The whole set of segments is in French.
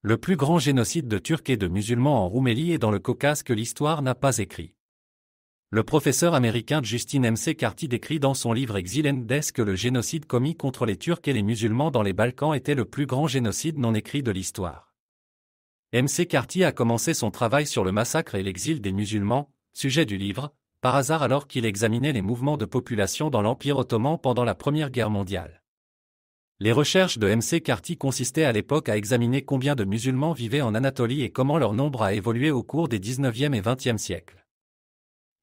Le plus grand génocide de Turcs et de musulmans en Roumélie et dans le Caucase que l'histoire n'a pas écrit. Le professeur américain Justin McCarthy décrit dans son livre Exilendes que le génocide commis contre les Turcs et les musulmans dans les Balkans était le plus grand génocide non écrit de l'histoire. McCarthy a commencé son travail sur le massacre et l'exil des musulmans, sujet du livre, par hasard alors qu'il examinait les mouvements de population dans l'Empire ottoman pendant la Première Guerre mondiale. Les recherches de McCarthy consistaient à l'époque à examiner combien de musulmans vivaient en Anatolie et comment leur nombre a évolué au cours des 19e et 20e siècles.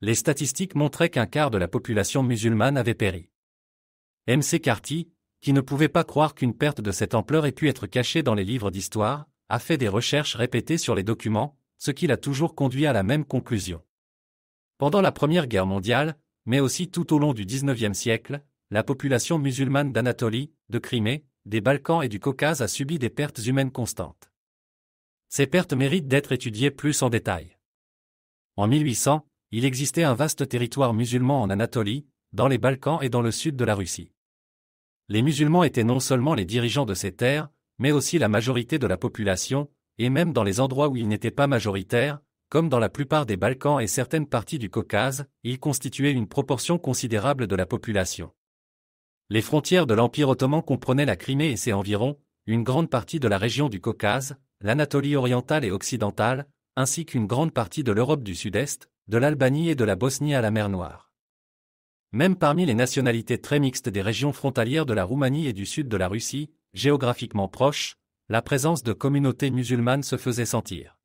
Les statistiques montraient qu'un quart de la population musulmane avait péri. McCarthy, qui ne pouvait pas croire qu'une perte de cette ampleur ait pu être cachée dans les livres d'histoire, a fait des recherches répétées sur les documents, ce qui l'a toujours conduit à la même conclusion. Pendant la Première Guerre mondiale, mais aussi tout au long du 19e siècle, la population musulmane d'Anatolie, de Crimée, des Balkans et du Caucase a subi des pertes humaines constantes. Ces pertes méritent d'être étudiées plus en détail. En 1800, il existait un vaste territoire musulman en Anatolie, dans les Balkans et dans le sud de la Russie. Les musulmans étaient non seulement les dirigeants de ces terres, mais aussi la majorité de la population, et même dans les endroits où ils n'étaient pas majoritaires, comme dans la plupart des Balkans et certaines parties du Caucase, ils constituaient une proportion considérable de la population. Les frontières de l'Empire ottoman comprenaient la Crimée et ses environs, une grande partie de la région du Caucase, l'Anatolie orientale et occidentale, ainsi qu'une grande partie de l'Europe du Sud-Est, de l'Albanie et de la Bosnie à la mer Noire. Même parmi les nationalités très mixtes des régions frontalières de la Roumanie et du sud de la Russie, géographiquement proches, la présence de communautés musulmanes se faisait sentir.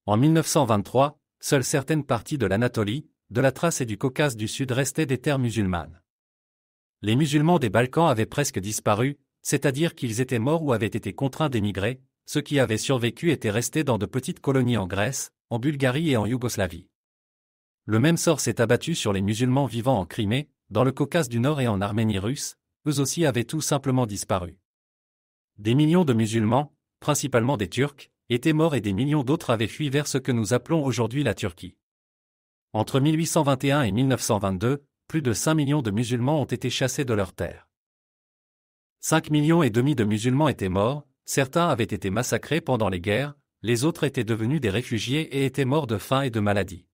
En 1923, seules certaines parties de l'Anatolie, de la Thrace et du Caucase du Sud restaient des terres musulmanes. Les musulmans des Balkans avaient presque disparu, c'est-à-dire qu'ils étaient morts ou avaient été contraints d'émigrer, ceux qui avaient survécu étaient restés dans de petites colonies en Grèce, en Bulgarie et en Yougoslavie. Le même sort s'est abattu sur les musulmans vivant en Crimée, dans le Caucase du Nord et en Arménie russe, eux aussi avaient tout simplement disparu. Des millions de musulmans, principalement des Turcs, étaient morts et des millions d'autres avaient fui vers ce que nous appelons aujourd'hui la Turquie. Entre 1821 et 1922, plus de 5 millions de musulmans ont été chassés de leurs terres. 5,5 millions de musulmans étaient morts, certains avaient été massacrés pendant les guerres, les autres étaient devenus des réfugiés et étaient morts de faim et de maladie.